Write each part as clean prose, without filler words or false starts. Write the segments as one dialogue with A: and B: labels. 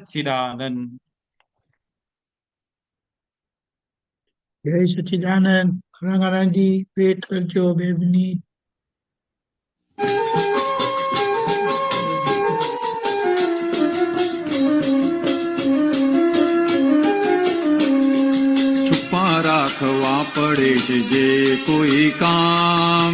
A: સચ્ચિદાનંદ.
B: જય સચ્ચિદાનંદ. રંગાનંદજી વેટ કરજો 2 મિનિટ.
C: છુપા રાખવા પડે છે જે કોઈ કામ,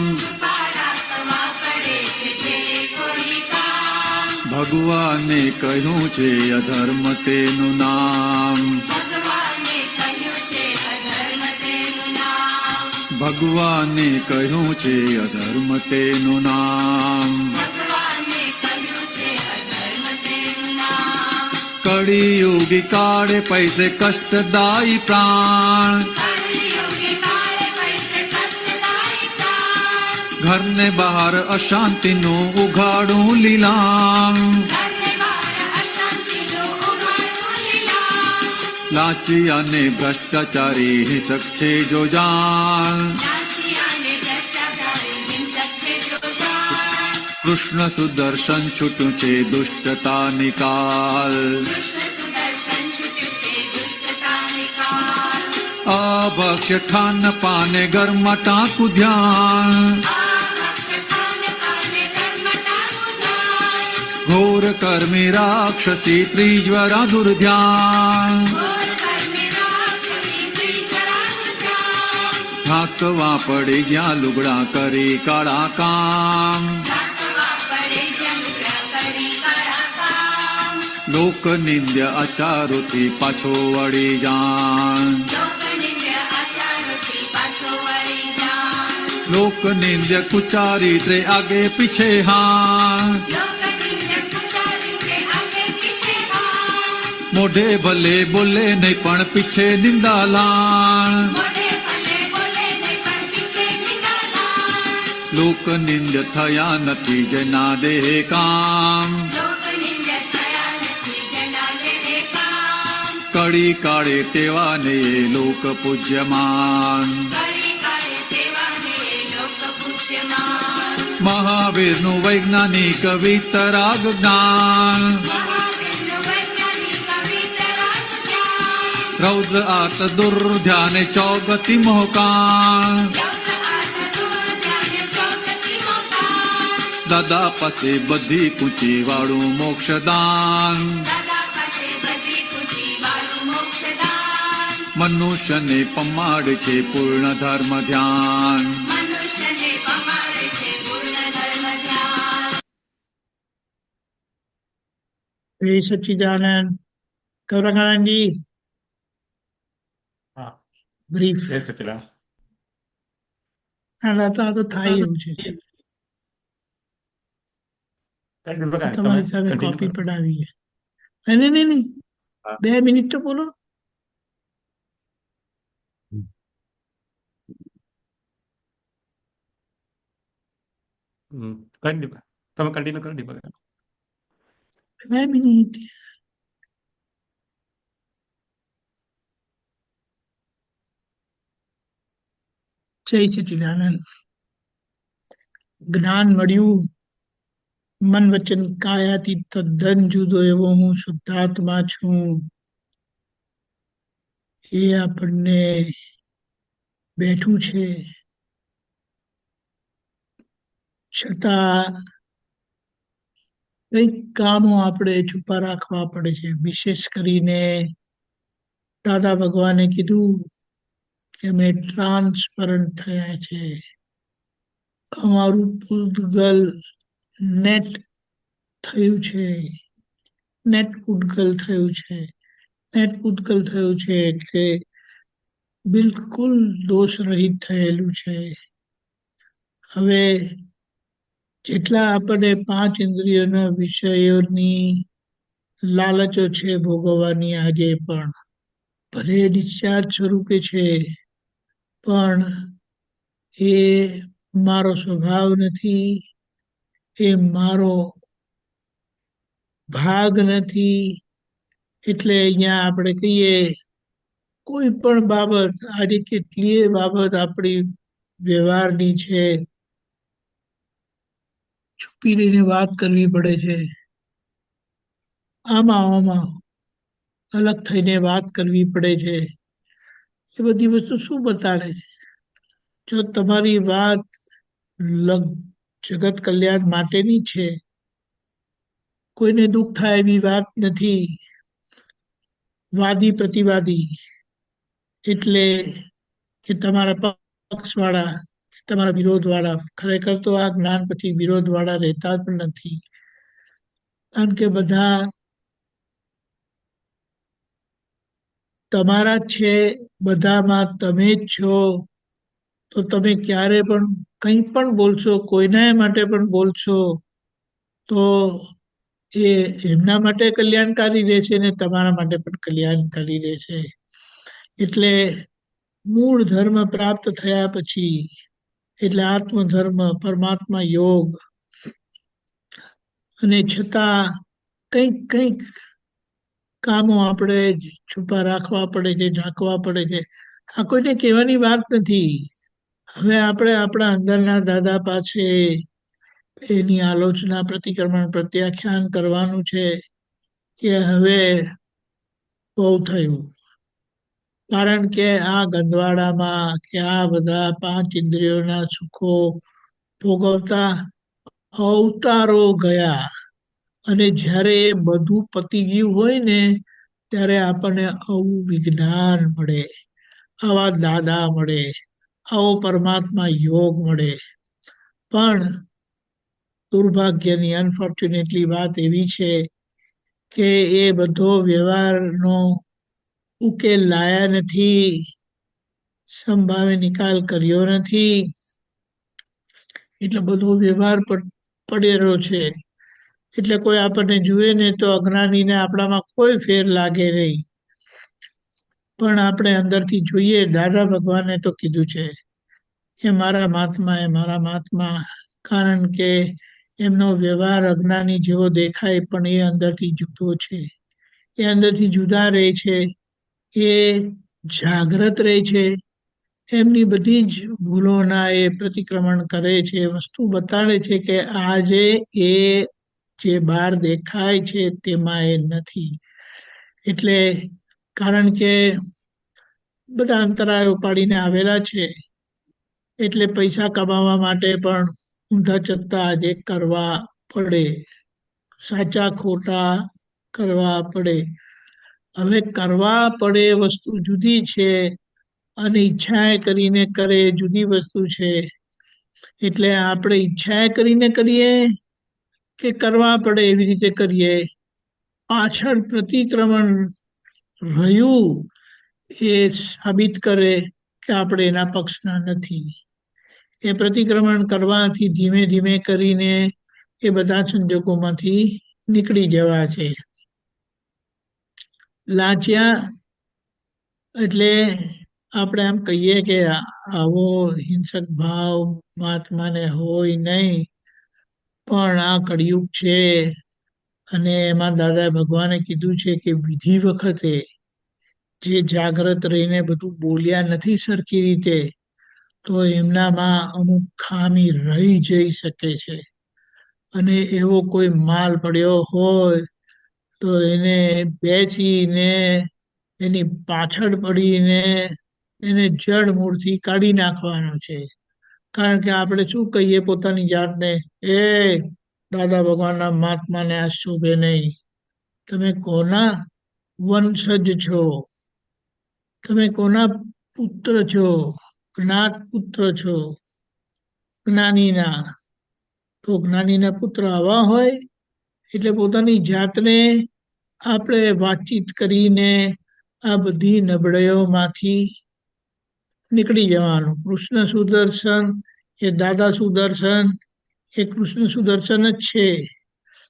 C: ભગવાને કહ્યું છે અધર્મ તેનું નામ. ભગવાને કહ્યું છે અધર્મ તેનું નામ. કળિયુગી કાળે પૈસે કષ્ટદાયી પ્રાણ, ઘરને બહાર અશાંતિનું ઉઘાડું લીલામ. લાંચી અને ભ્રષ્ટાચારી હિંસક છે જો જાણ, કૃષ્ણ સુદર્શન છૂટું છે દુષ્ટતા નિકાલ. અભક્ષ્ય ઠાન પાને ઘરમાં ટાંકું ધ્યાન, ઘોર કર્મી રાક્ષસી ત્રિજ્વરા દુર્ધ્યાન. ઢાંકવા પડે જ્યાં લુગડા કરી કાળા કામ, લોક નિંદ્ય આચારોથી પાછો વળી જાણ. લોક નિંદ્ય કુચારિત્રે આગે પીછે હાં, મોઢે ભલે બોલે નહીં પણ પીછે નિંદાલાણ. લોક નિંદ્ય થયા નથી જેના દેહ કામ, કળી કાળે તેવાને લોક પૂજ્યમાન. મહાવીરનું વૈજ્ઞાનિક વિતરાગ જ્ઞાન, રૌદ્ર આત દુર્ધ્યાને ચોગતિ મોહકાન. દાદા પાસે બધી કૂંચી વાળું મોક્ષદાન, મનુષ્યને પમાડે છે પૂર્ણ ધર્મ ધ્યાન.
B: જય સચ્ચિદાનંદ. રંગાનંદજી
A: હા,
B: બ્રીફ.
A: જય સચ્ચિદાનંદ.
B: આ તો થાય એવું છે.
A: કંઈ બગાડ, તમે
B: તમારી સામે
A: continue
B: કોપી
A: કરો.
B: પડાવીએ. નહીં નહીં નહીં,
A: હા.
B: 2 મિનિટ તો બોલો.
A: કંઈ નહીં, તમે કન્ટિન્યુ કરો દીપક.
B: 2 મિનિટ. જય સચ્ચિદાનંદ. જ્ઞાન મળ્યું. મન વચન કાયાથી તદ્દન જુદો એવો હું શુદ્ધાત્મા છું, એ આપણને બેઠું છે. છતાં કઈક કામો આપણે છુપા રાખવા પડે છે. વિશેષ કરીને દાદા ભગવાને કીધું કે અમે ટ્રાન્સપરન્ટ થયા છે. અમારું પૂતગલ નેટ થયું છે. નેટ પૂતગલ થયું છે. નેટ પૂતગલ થયું છે એટલે બિલકુલ દોષ રહિત થયેલું છે. હવે જેટલા આપણને 5 ઇન્દ્રિયોના વિષયોની લાલચો છે ભોગવવાની, આજે પણ ભલે ડિસ્ચાર્જ સ્વરૂપે છે, પણ એ મારો સ્વભાવ નથી, એ મારો ભાગ નથી. એટલે અહીંયા આપણે કહીએ કોઈ પણ બાબત, આજે કેટલીય બાબત આપણી વ્યવહારની છે, છુપી રહીને વાત કરવી પડે છે. આમાં અલગ થઈને વાત કરવી પડે છે, એ બધી વસ્તુ શું બતાડે છે? જો તમારી વાત લગ જગત કલ્યાણ માટેની છે, કોઈને દુઃખ થાય એવી વાત નથી, વાદી પ્રતિવાદી એટલે કે તમારા પક્ષવાળા તમારા વિરોધવાળા, ખરેખર તો આ જ્ઞાન પછી વિરોધવાળા રહેતા પણ નથી, કારણ કે બધા તમારા જ છે, બધામાં તમે જ છો. તો તમે ક્યારે પણ કંઈ પણ બોલશો, કોઈના માટે પણ બોલશો તો એ એમના માટે કલ્યાણકારી રહેશે ને તમારા માટે પણ કલ્યાણકારી રહેશે. એટલે મૂળ ધર્મ પ્રાપ્ત થયા પછી એટલે આત્મધર્મ, પરમાત્મા યોગ, અને છતાં કંઈક કંઈક કામો આપણે છુપા રાખવા પડે છે, ઢાંકવા પડે છે. આ કોઈને કહેવાની વાત નથી. હવે આપણે આપણા અંદરના દાદા પાસે એની આલોચના, પ્રતિક્રમણ, પ્રત્યાખ્યાન કરવાનું છે કે હવે બહુ થયું. કારણ કે આ ગંદવાડામાં કે આ બધા 5 ઇન્દ્રિયોના સુખો ભોગવતા અવતારો ગયા, અને જ્યારે એ બધું પતી ગયું હોય ને ત્યારે આપણને આવું વિજ્ઞાન મળે, આવા દાદા મળે, આવો પરમાત્મા યોગ મળે. પણ દુર્ભાગ્યની અનફોર્ચ્યુનેટલી વાત એવી છે કે એ બધો વ્યવહારનો ઉકેલ લાયા નથી, સંભાવે નિકાલ કર્યો નથી, એટલે બધો વ્યવહાર પડેલો છે. એટલે કોઈ આપણને જુએ ને તો અજ્ઞાનીને આપણામાં કોઈ ફેર લાગે નહીં. પણ આપણે અંદરથી જોઈએ, દાદા ભગવાને તો કીધું છે એ મારા મહાત્મા, એ મારા મહાત્મા, કારણ કે એમનો વ્યવહાર અજ્ઞાની જેવો દેખાય પણ એ અંદરથી જુદો છે. એ અંદરથી જુદા રહે છે, એ જાગ્રત રહે છે, એમની બધી જ ભૂલોના એ પ્રતિક્રમણ કરે છે, વસ્તુ બતાડે છે કે આજે એ જે બહાર દેખાય છે તેમાં એ નથી. એટલે કારણ કે બધા અંતરાયો પાડીને આવેલા છે, એટલે પૈસા કમાવા માટે પણ ઊંધા ચત્તા આજે કરવા પડે, સાચા ખોટા કરવા પડે. હવે કરવા પડે વસ્તુ જુદી છે અને ઈચ્છાએ કરીને કરે એ જુદી વસ્તુ છે. એટલે આપણે ઈચ્છાએ કરીને કરીએ કે કરવા પડે એવી રીતે કરીએ, પાછળ પ્રતિક્રમણ રહ્યું એ સાબિત કરે કે આપણે એના પક્ષના નથી. એ પ્રતિક્રમણ કરવાથી ધીમે ધીમે કરીને એ બધા સંજોગોમાંથી નીકળી જવા છે. લાંચ્યા એટલે આપણે એમ કહીએ કે આવો હિંસક ભાવ મહાત્માને હોય નહીં, પણ આ કળિયુગ છે અને એમાં દાદા ભગવાને કીધું છે કે વિધિ વખતે જે જાગ્રત રહીને બધું બોલ્યા નથી સરખી રીતે, તો એમનામાં અમુક ખામી રહી જઈ શકે છે. અને એવો કોઈ માલ પડ્યો હોય તો એને બેસીને એની પાછળ પડીને એને જડ મૂળથી કાઢી નાખવાનો છે. કારણ કે આપણે શું કહીએ પોતાની જાતને, એ દાદા ભગવાનના મહાત્માને આ શોભે નહીં. તમે કોના વંશજ છો? તમે કોના પુત્ર છો? જ્ઞાત પુત્ર છો જ્ઞાનીના. તો જ્ઞાનીના પુત્ર આવા હોય એટલે પોતાની જાતને આપણે વાતચીત કરીને આ બધી નબળાઈઓમાંથી નીકળી જવાનું. કૃષ્ણ સુદર્શન એ દાદા સુદર્શન એ કૃષ્ણ સુદર્શન જ છે.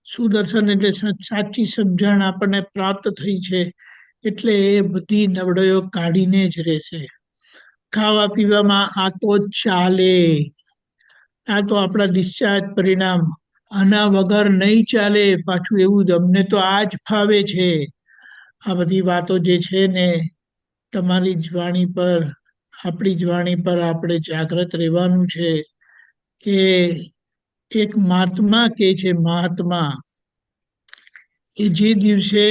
B: સુદર્શન એટલે સાચી સમજણ આપણને પ્રાપ્ત થઈ છે, એટલે એ બધી નબળાઈઓ કાઢીને જ રહેશે. ખાવા પીવામાં આ તો ચાલે, આ તો આપણા ડિસ્ચાર્જ પરિણામ, આના વગર નહીં ચાલે. પાછું એવું જ અમને તો આ જ ફાવે છે. આ બધી વાતો જે છે ને, તમારી જ વાણી પર, આપણી જ વાણી પર આપણે જાગ્રત રહેવાનું છે કે એક મહાત્મા કે છે, મહાત્મા કે જે દિવસે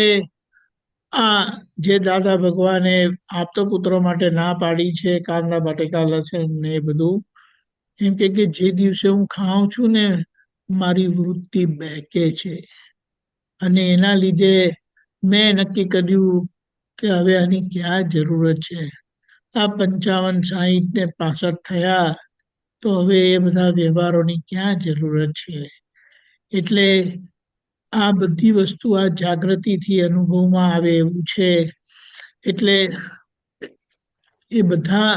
B: આ જે દાદા ભગવાને આપતો પુત્રો માટે ના પાડી છે, કાંદા બટેકા લસણ ને એ બધું, એમ કે જે દિવસે હું ખાઉં છું ને મારી વૃત્તિ બહેકે છે, અને એના લીધે મેં નક્કી કર્યું કે હવે આની ક્યાં જરૂરત છે. આ 55, 60 ને 65 થયા તો હવે એ બધા વ્યવહારોની ક્યાં જરૂરત છે. એટલે આ બધી વસ્તુ આ જાગૃતિથી અનુભવમાં આવે એવું છે. એટલે એ બધા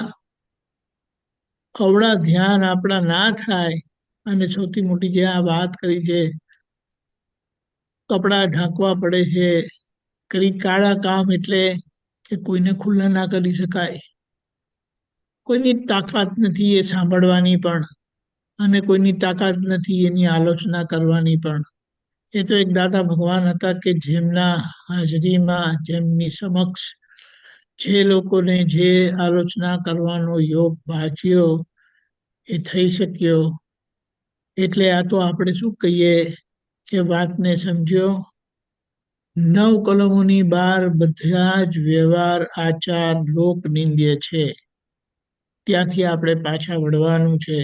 B: અવળા ધ્યાન આપણા ના થાય. અને સૌથી મોટી જે આ વાત કરી છે, કપડાં ઢાંકવા પડે છે, કરી કાળા કામ એટલે કે કોઈને ખુલ્લા ના કરી શકાય, કોઈની તાકાત નથી એ સાંભળવાની પણ, અને કોઈની તાકાત નથી એની આલોચના કરવાની પણ. એ તો એક દાદા ભગવાન હતા કે જેમના હાજરીમાં, જેમની સમક્ષ જે લોકોને જે આલોચના કરવાનો યોગ ભાચ્યો એ થઈ શક્યો. એટલે આ તો આપણે શું કહીએ કે વાતને સમજ્યો. 9 કલમોની બહાર બધા જ વ્યવહાર, આચાર લોક નિંદ્ય છે. ત્યાંથી આપણે પાછા વળવાનું છે.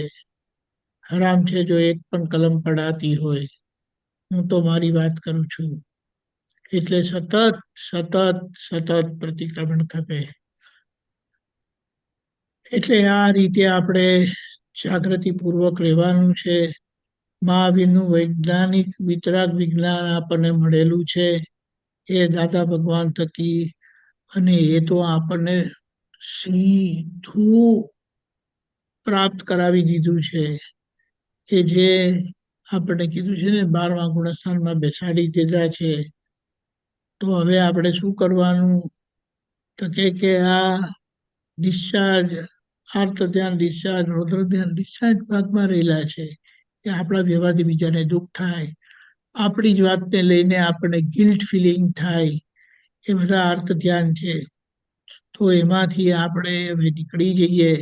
B: હરામ છે જો એક પણ કલમ પડાતી હોય. હું તો મારી વાત કરું છું. એટલે સતત સતત સતત પ્રતિક્રમણ ખપે. એટલે આ રીતે આપણે જાગૃતિપૂર્વક રહેવાનું છે. મહાવીરનું વૈજ્ઞાનિક વિતરાગ વિજ્ઞાન આપણને મળેલું છે એ દાદા ભગવાન થકી, અને એ તો આપણને સીધું પ્રાપ્ત કરાવી દીધું છે. કે જે આપણે કીધું છે ને 12મા ગુણસ્થાનમાં બેસાડી દીધા છે. તો હવે આપણે શું કરવાનું? તો કે આ ડિસ્ચાર્જ, આર્ત ધ્યાન ડિસ્ચાર્જ, રૌદ્ર ધ્યાન ડિસ્ચાર્જ ભાગમાં રહેલા છે. કે આપણા વ્યવહારથી બીજાને દુઃખ થાય, આપણી જ વાતને લઈને આપણને ગિલ્ટ ફિલિંગ થાય, એ બધા અર્થ ધ્યાન છે. તો એમાંથી આપણે હવે નીકળી જઈએ.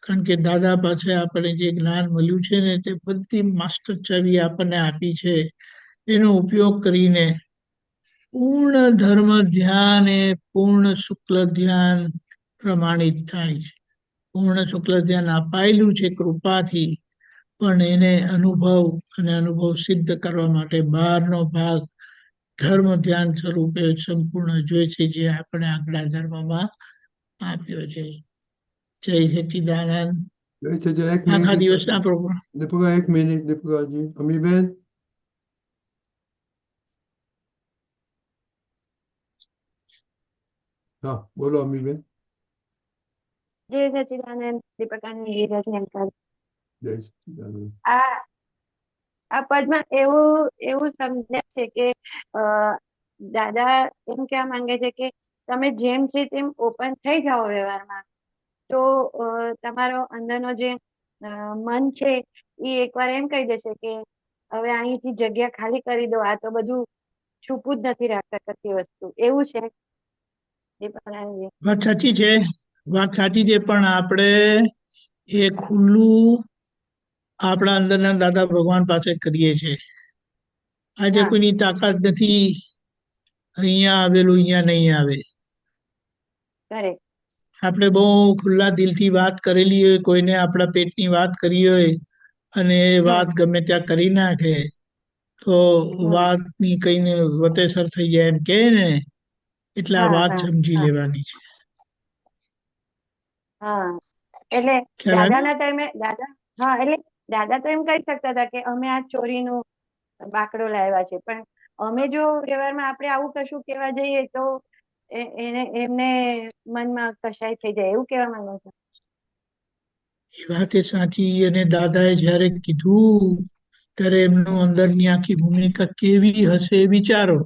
B: કારણ કે દાદા પાસે આપણે જે જ્ઞાન મળ્યું છે ને તે બધી માસ્ટર ચાવી આપણને આપી છે. એનો ઉપયોગ કરીને પૂર્ણ ધર્મ ધ્યાન એ પૂર્ણ શુક્લ ધ્યાન પ્રમાણિત થાય છે. પૂર્ણ શુક્લ ધ્યાન અપાયેલું છે કૃપાથી, પણ એને અનુભવ સિદ્ધ કરવા માટે બહારનો ભાગ ધર્મ ધ્યાન સ્વરૂપે સંપૂર્ણ જોઈએ છે, જે આપણે આપણા ધર્મમાં આપ્યો છે. જય સચ્ચિદાનંદ.
D: જય છે જય. એક
B: આખા
D: મિનિટ
B: દિવસના પ્રોગ્રામ
D: દીપકા, એક મિનિટ દીપકાજી. અમીબેન, હા બોલો અમીબેન.
E: જય સચિદાનંદ. દીપકાની રજની
D: જય સચ્ચિદાનંદ.
E: આ આ પદમાં એવું એવું સમજાય છે કે અ, દાદા એમ કહેવા માંગે છે કે તમે જેમ છે તેમ ઓપન થઈ જાઓ વ્યવહારમાં, તો તમારો અંદરનો જે મન છે એ એકવાર એમ કહી દેશે કે હવે અહીંથી જગ્યા ખાલી કરી દો, આ તો બધું છૂપું જ નથી રાખતા કરતી વસ્તુ. એવું છે દીપકજી?
B: વાત સાચી છે, વાત સાચી છે, પણ આપણે એ ખુલ્લું આપણા અંદરના દાદા ભગવાન પાસે કરીએ છીએ. આજે
E: હા,
B: કોઈની તાકાત નથી અહીંયા આવેલું અહીંયા નહીં આવે.
E: કરેક્ટ.
B: આપણે બહુ ખુલ્લા દિલથી વાત કરેલી હોય, કોઈને આપણા પેટની વાત કરી હોય, અને એ
E: હમ
B: વાત ગમે ત્યાં કરી નાખે તો
E: હમ
B: વાતની કઈને વતેસર થઈ જાય એમ કે ને. એટલે આ
E: હા
B: વાત
E: હા
B: સમજી
E: હા
B: લેવાની છે.
E: હા. એટલે
B: ખ્યાલ આવ્યો?
E: દાદાના ટાઈમે હા, એટલે દાદા તો એમ કહી શકતા હતા કે અમે આ ચોરીનું બાકડો લાવ્યા છે, પણ અમે જો વ્યવહારમાં આપણે આવું કશું કહેવા જઈએ તો એમને મનમાં કશાય થઈ જાય, એવું કહેવા માંગો છો?
B: એ વાત એ સાચી. અને દાદાએ જ્યારે કીધું ત્યારે એમનો અંદરની આખી ભૂમિકા કેવી હશે વિચારો,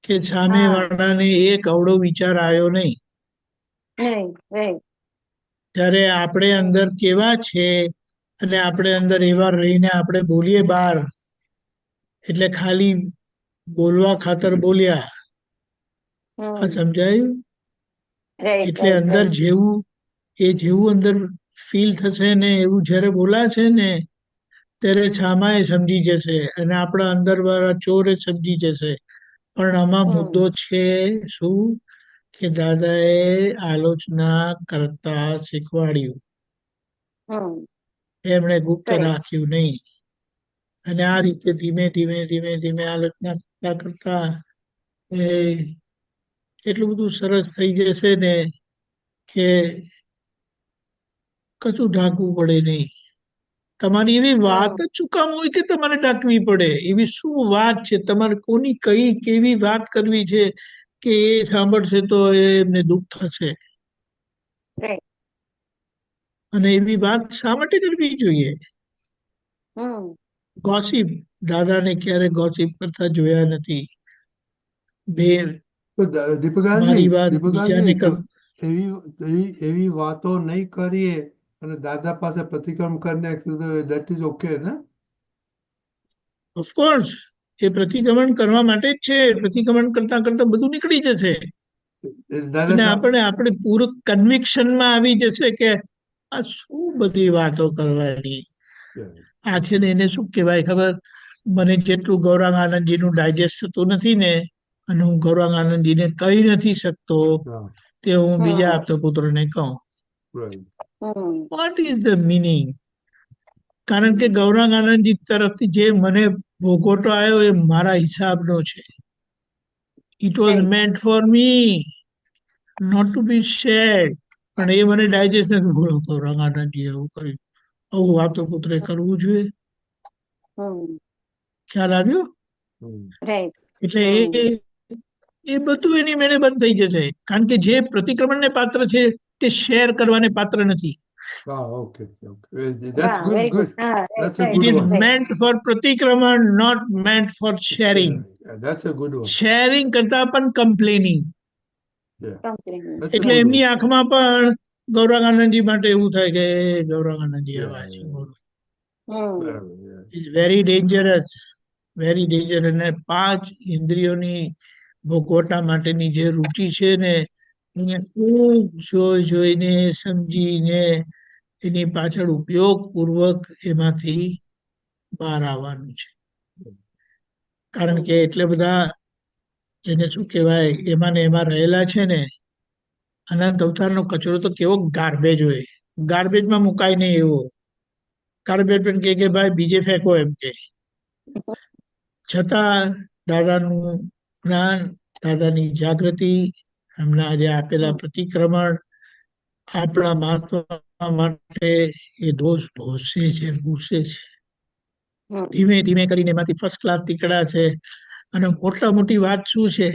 B: કે સામે
E: હા,
B: વાળાને એક અવળો વિચાર આવ્યો નહીં.
E: નહીં નહીં.
B: ત્યારે આપણે અંદર કેવા છે, અને આપણે અંદર એવા રહીને આપણે બોલીએ બહાર, એટલે ખાલી બોલવા ખાતર બોલ્યા. આ
E: હમ
B: સમજાયું?
E: રાઈટ
B: એટલે
E: રાઈટ
B: અંદર
E: રાઈટ.
B: જેવું અંદર ફીલ થશે ને એવું જ્યારે બોલાશે ને ત્યારે છામાએ સમજી જશે, અને આપણા અંદર વાળા ચોરે સમજી જશે પણ આમાં
E: હમ
B: મુદ્દો છે શું કે દાદાએ આલોચના કરતા શીખવાડ્યું,
E: હમ
B: એમણે ગુપ્ત
E: કરેક્ટ
B: રાખ્યું નહીં. અને આ રીતે ધીમે ધીમે ધીમે ધીમે આલોચના કરતા કરતા એ એટલું બધું સરસ થઈ જશે ને કે કશું ઢાંકવું પડે નહીં. તમારી એવી વાત જ શું કામ હોય કે તમારે ઢાંકવી પડે? એવી શું વાત છે તમારે? કોની કઈ કેવી વાત કરવી છે કે એ સાંભળશે તો એમને દુઃખ થશે?
E: રાઈટ
B: અને એવી વાત શા માટે કરવી જોઈએ?
E: હમ
B: ગોસિપ, દાદાને ક્યારે ગોસિપ કરતા જોયા નથી. બેર
D: તો દીપિકાજી
B: મારી વાત
D: દીપિકાજી
B: બીજાને
D: તો
B: કર.
D: એવી વાતો નહીં કરીએ અને દાદા પાસે પ્રતિક્રમણ કરીને દેટ ઇઝ ઓકે ને?
B: ઓફકોર્સ એ પ્રતિક્રમણ કરવા માટે જ છે. પ્રતિક્રમણ કરતા કરતા બધું નીકળી જશે
D: દાદા
B: અને
D: સાહેબ
B: આપણે પૂરું કન્વિક્શનમાં આવી જશે કે આ શું બધી વાતો કરવાની. આ છે ને એને શું કહેવાય ખબર? મને જેટલું ગૌરાંગ આનંદજીનું ડાયજેસ્ટ થતું નથી ને, અને હું ગૌરાંગ આનંદજીને કહી નથી શકતો,
D: હા
B: તે હું બીજા
E: હમ
B: આપતા પુત્રને કહું.
D: Right
E: hmm
B: what is the meaning? કારણ કે
E: હમ
B: ગૌરાંગ આનંદજી તરફથી જે મને ભોગવટો આવ્યો એ મારા હિસાબનો છે. It was
E: right
B: meant for me, not to be shared. પણ એ મને ડાયજેસ્ટ નથી. બોલો ગૌરાંગ આનંદજી એવું કર્યું, આવું આપતો પુત્રે કરવું જોઈએ.
E: હમ
B: ખ્યાલ આવ્યો?
E: રાઈટ
B: એટલે
E: હમ
B: એ બધું એની મેળે બંધ થઈ જશે. કારણ કે જે પ્રતિક્રમણને પાત્ર છે તે શેર કરવાને પાત્ર નથી.
D: હા ઓકે ઓકે દેટ્સ
E: હા
D: ગુડ
E: વેરી
D: ગુડ
E: ગુડ હા
D: that's a
E: right
B: It
D: good
B: is
D: one
E: right
B: meant for પ્રતિક્રમણ, not meant for sharing.
D: That's a good one
B: sharing કરતા પણ કમ્પ્લેનિંગ.
E: કમ્પ્લેન
D: દેટ્સ અ
B: એટલે
D: ગુડ વન
B: એમની આંખમાં પણ ગૌરાંગ આનંદજી માટે એવું થાય કે ગૌરાંગ આનંદજી આવા છે.
E: હમ
D: બરાબર
B: is very dangerous, very dangerous. અને 5 ઇન્દ્રિયોની ભોગવટા માટેની જે રુચિ છે ને, એને ખૂબ જોઈ જોઈને સમજીને એની પાછળ ઉપયોગપૂર્વક એમાંથી બહાર આવવાનું છે. કારણ કે એટલે બધા જેને શું કહેવાય એમાં ને એમાં રહેલા છે ને, અનંત અવતારનો કચરો તો કેવો ગાર્બેજ હોય, ગાર્બેજમાં મુકાય નહીં એવો. ગાર્બેજ પણ કે ભાઈ બીજે ફેંકો એમ કે. છતાં દાદાનું જ્ઞાન, દાદાની જાગૃતિ, એમના આજે આપેલા પ્રતિક્રમણ આપણા મહાત્મા માટે એ દોષ ભોસે છે, ભૂસે છે. ધીમે ધીમે કરીને એમાંથી ફર્સ્ટ ક્લાસ નીકળ્યા. અને મોટા મોટી વાત શું છે?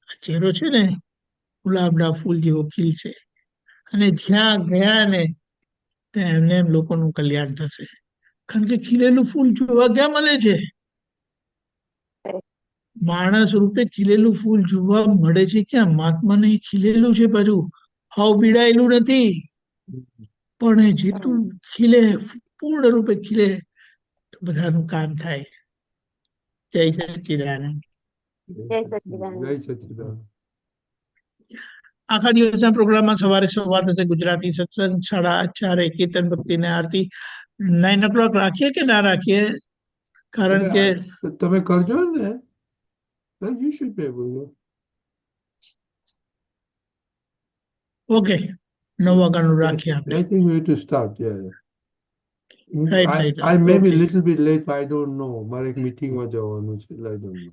B: આ ચહેરો છે ને ગુલાબના ફૂલ જેવો ખીલશે, અને જ્યાં ગયા ને ત્યાં એમને એમ લોકોનું કલ્યાણ થશે. કારણ કે ખીલેલું ફૂલ જોવા ક્યાં મળે છે? માણસ રૂપે ખીલેલું ફૂલ જોવા મળે છે ક્યાં? મહાત્માને ખીલેલું છે, પાછું હાવ પીડાયેલું નથી. પણ એ જેટલું ખીલે, પૂર્ણ રૂપે ખીલે તો બધાનું કામ થાય. જય સચ્ચિદાનંદ.
E: જય સચ્ચિદાનંદ.
D: જય સચ્ચિદાનંદ.
B: આખા દિવસના પ્રોગ્રામમાં સવારે સંવાદ હશે, ગુજરાતી સત્સંગ, 4:30 કીર્તન ભક્તિ ને આરતી. 9 o'clock રાખીએ કે ના રાખીએ? કારણ કે
D: તમે કરજો ને, you should be able.
B: Okay, 9 વાગ્યાનું રાખીએ
D: I
B: આપણે.
D: think we have to start, yeah.
B: Right right
D: I may be
B: okay.
D: little bit late, but I don't know. મારે એક મીટિંગમાં જવાનું છે, એટલે I don't know.